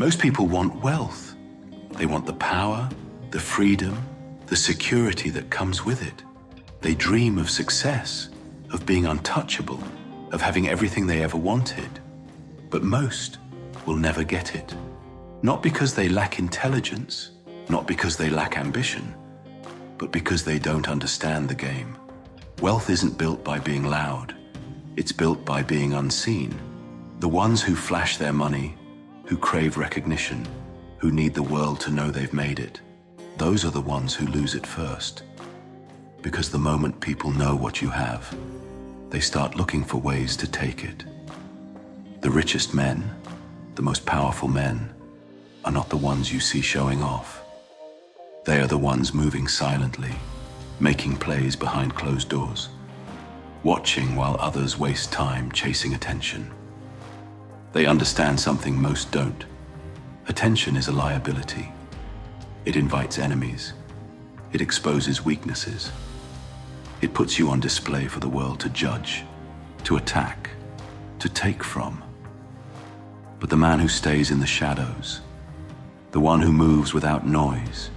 Most people want wealth. They want the power, the freedom, the security that comes with it. They dream of success, of being untouchable, of having everything they ever wanted. But most will never get it. Not because they lack intelligence, not because they lack ambition, but because they don't understand the game. Wealth isn't built by being loud. It's built by being unseen. The ones who flash their money, who crave recognition, who need the world to know they've made it, those are the ones who lose it first. Because the moment people know what you have, they start looking for ways to take it. The richest men, the most powerful men, are not the ones you see showing off. They are the ones moving silently, making plays behind closed doors, watching while others waste time chasing attention. They understand something most don't. Attention is a liability. It invites enemies. It exposes weaknesses. It puts you on display for the world to judge, to attack, to take from. But the man who stays in the shadows, the one who moves without noise,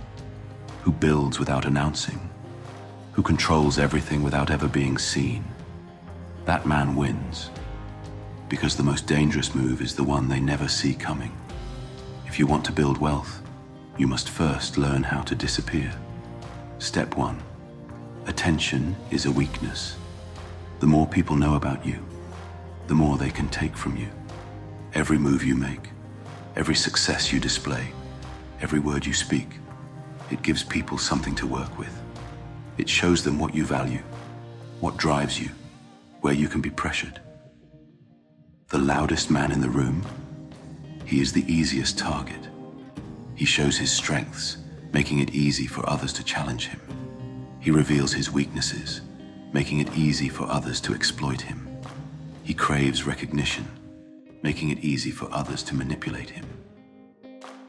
who builds without announcing, who controls everything without ever being seen, that man wins. Because the most dangerous move is the one they never see coming. If you want to build wealth, you must first learn how to disappear. Step 1. Attention is a weakness. The more people know about you, the more they can take from you. Every move you make, every success you display, every word you speak, it gives people something to work with. It shows them what you value, what drives you, where you can be pressured. The loudest man in the room, he is the easiest target. He shows his strengths, making it easy for others to challenge him. He reveals his weaknesses, making it easy for others to exploit him. He craves recognition, making it easy for others to manipulate him.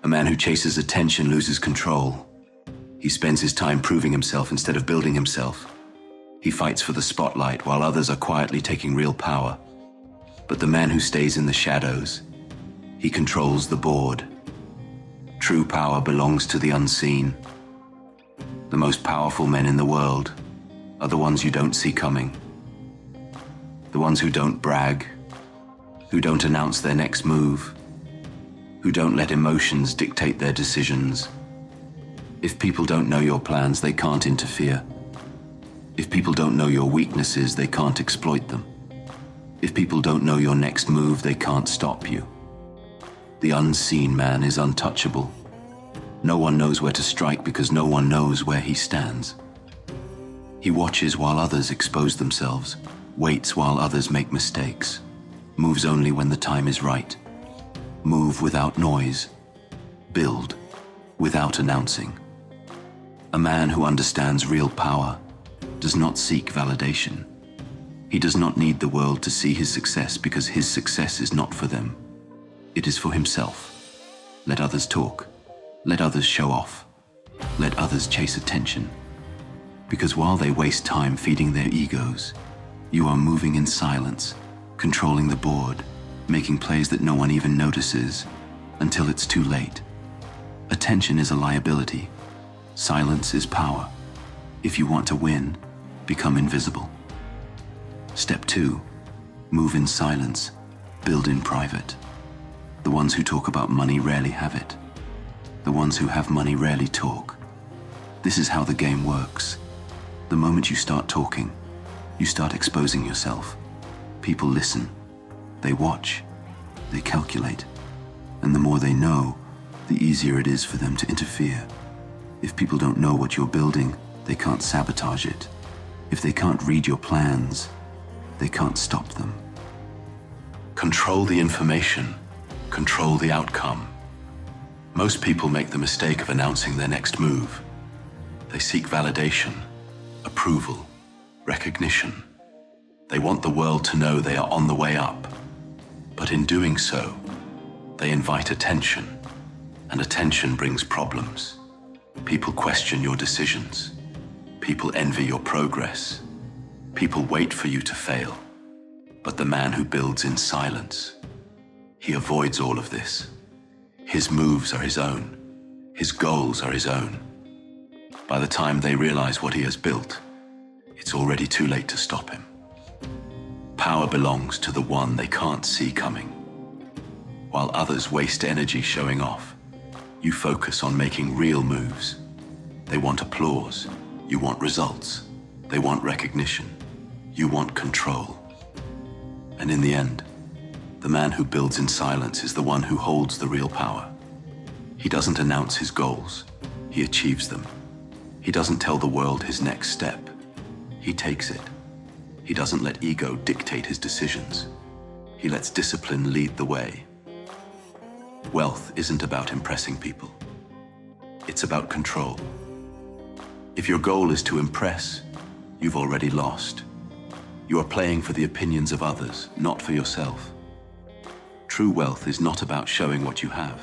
A man who chases attention loses control. He spends his time proving himself instead of building himself. He fights for the spotlight while others are quietly taking real power. But the man who stays in the shadows, he controls the board. True power belongs to the unseen. The most powerful men in the world are the ones you don't see coming. The ones who don't brag, who don't announce their next move, who don't let emotions dictate their decisions. If people don't know your plans, they can't interfere. If people don't know your weaknesses, they can't exploit them. If people don't know your next move, they can't stop you. The unseen man is untouchable. No one knows where to strike because no one knows where he stands. He watches while others expose themselves, waits while others make mistakes, moves only when the time is right. Move without noise. Build without announcing. A man who understands real power does not seek validation. He does not need the world to see his success because his success is not for them. It is for himself. Let others talk. Let others show off. Let others chase attention. Because while they waste time feeding their egos, you are moving in silence, controlling the board, making plays that no one even notices until it's too late. Attention is a liability. Silence is power. If you want to win, become invisible. Step 2. Move in silence. Build in private. The ones who talk about money rarely have it. The ones who have money rarely talk. This is how the game works. The moment you start talking, you start exposing yourself. People listen. They watch. They calculate. And the more they know, the easier it is for them to interfere. If people don't know what you're building, they can't sabotage it. If they can't read your plans, they can't stop them. Control the information. Control the outcome. Most people make the mistake of announcing their next move. They seek validation, approval, recognition. They want the world to know they are on the way up. But in doing so, they invite attention, and attention brings problems. People question your decisions. People envy your progress. People wait for you to fail. But the man who builds in silence, he avoids all of this. His moves are his own. His goals are his own. By the time they realize what he has built, it's already too late to stop him. Power belongs to the one they can't see coming. While others waste energy showing off, you focus on making real moves. They want applause. You want results. They want recognition. You want control. And in the end, the man who builds in silence is the one who holds the real power. He doesn't announce his goals. He achieves them. He doesn't tell the world his next step. He takes it. He doesn't let ego dictate his decisions. He lets discipline lead the way. Wealth isn't about impressing people. It's about control. If your goal is to impress, you've already lost. You are playing for the opinions of others, not for yourself. True wealth is not about showing what you have.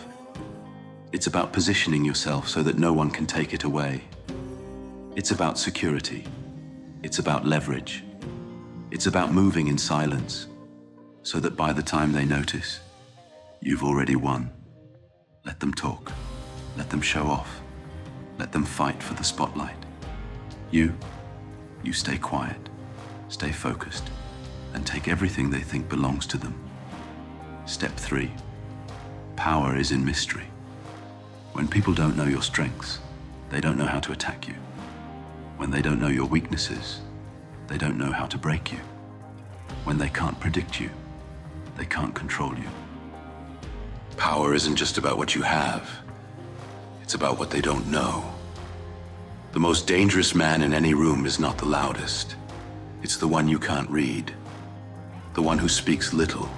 It's about positioning yourself so that no one can take it away. It's about security. It's about leverage. It's about moving in silence, so that by the time they notice, you've already won. Let them talk. Let them show off. Let them fight for the spotlight. You stay quiet, stay focused, and take everything they think belongs to them. Step 3. Power is in mystery. When people don't know your strengths, they don't know how to attack you. When they don't know your weaknesses, they don't know how to break you. When they can't predict you, they can't control you. Power isn't just about what you have. It's about what they don't know. The most dangerous man in any room is not the loudest. It's the one you can't read. The one who speaks little,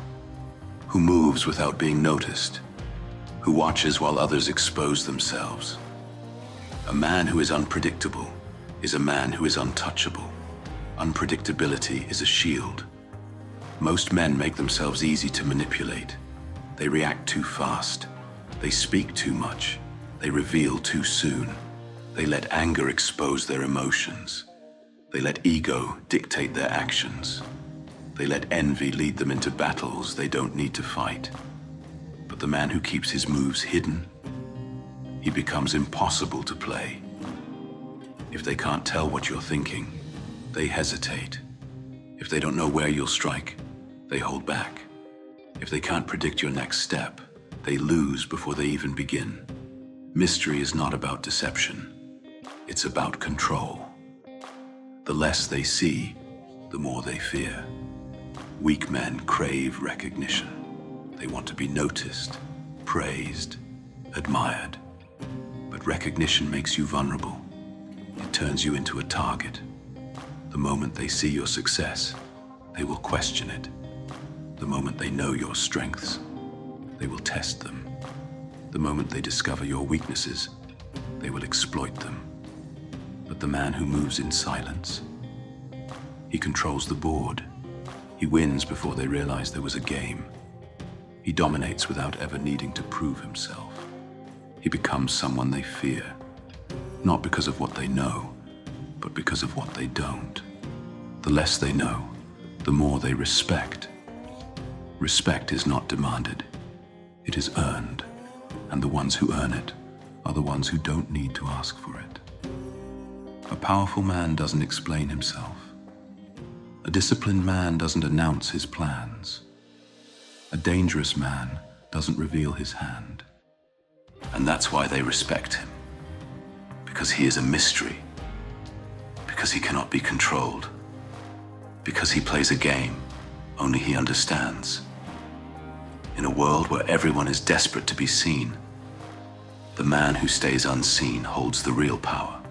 who moves without being noticed, who watches while others expose themselves. A man who is unpredictable is a man who is untouchable. Unpredictability is a shield. Most men make themselves easy to manipulate. They react too fast. They speak too much. They reveal too soon. They let anger expose their emotions. They let ego dictate their actions. They let envy lead them into battles they don't need to fight. But the man who keeps his moves hidden, he becomes impossible to play. If they can't tell what you're thinking, they hesitate. If they don't know where you'll strike, they hold back. If they can't predict your next step, they lose before they even begin. Mystery is not about deception. It's about control. The less they see, the more they fear. Weak men crave recognition. They want to be noticed, praised, admired. But recognition makes you vulnerable. It turns you into a target. The moment they see your success, they will question it. The moment they know your strengths, they will test them. The moment they discover your weaknesses, they will exploit them. But the man who moves in silence, he controls the board. He wins before they realize there was a game. He dominates without ever needing to prove himself. He becomes someone they fear, not because of what they know, but because of what they don't. The less they know, the more they respect. Respect is not demanded. It is earned, and the ones who earn it are the ones who don't need to ask for it. A powerful man doesn't explain himself. A disciplined man doesn't announce his plans. A dangerous man doesn't reveal his hand. And that's why they respect him. Because he is a mystery. Because he cannot be controlled. Because he plays a game only he understands. In a world where everyone is desperate to be seen, the man who stays unseen holds the real power.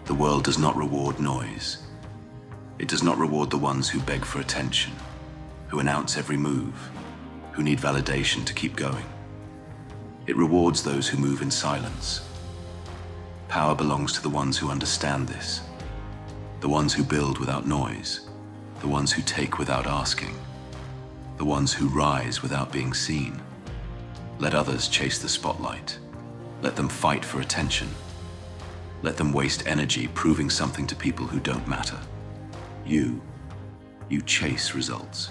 The world does not reward noise. It does not reward the ones who beg for attention, who announce every move, who need validation to keep going. It rewards those who move in silence. Power belongs to the ones who understand this, the ones who build without noise, the ones who take without asking, the ones who rise without being seen. Let others chase the spotlight. Let them fight for attention. Let them waste energy proving something to people who don't matter. You chase results.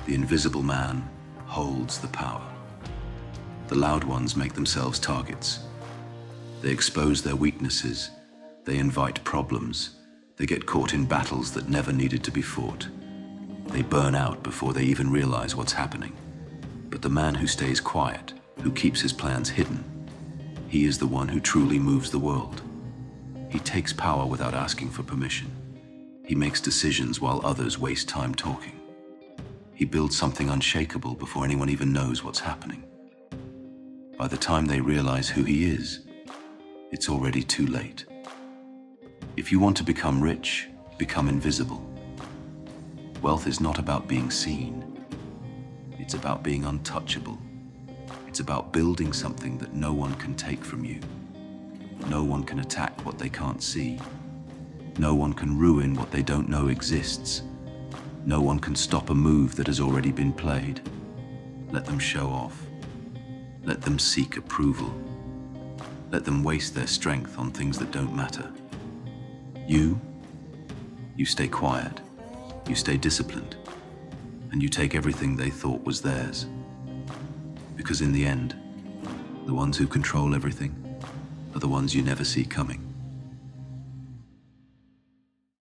The invisible man holds the power. The loud ones make themselves targets. They expose their weaknesses. They invite problems. They get caught in battles that never needed to be fought. They burn out before they even realize what's happening. But the man who stays quiet, who keeps his plans hidden, he is the one who truly moves the world. He takes power without asking for permission. He makes decisions while others waste time talking. He builds something unshakable before anyone even knows what's happening. By the time they realize who he is, it's already too late. If you want to become rich, become invisible. Wealth is not about being seen. It's about being untouchable. It's about building something that no one can take from you. No one can attack what they can't see. No one can ruin what they don't know exists. No one can stop a move that has already been played. Let them show off. Let them seek approval. Let them waste their strength on things that don't matter. You stay quiet. You stay disciplined. And you take everything they thought was theirs. Because in the end, the ones who control everything are the ones you never see coming.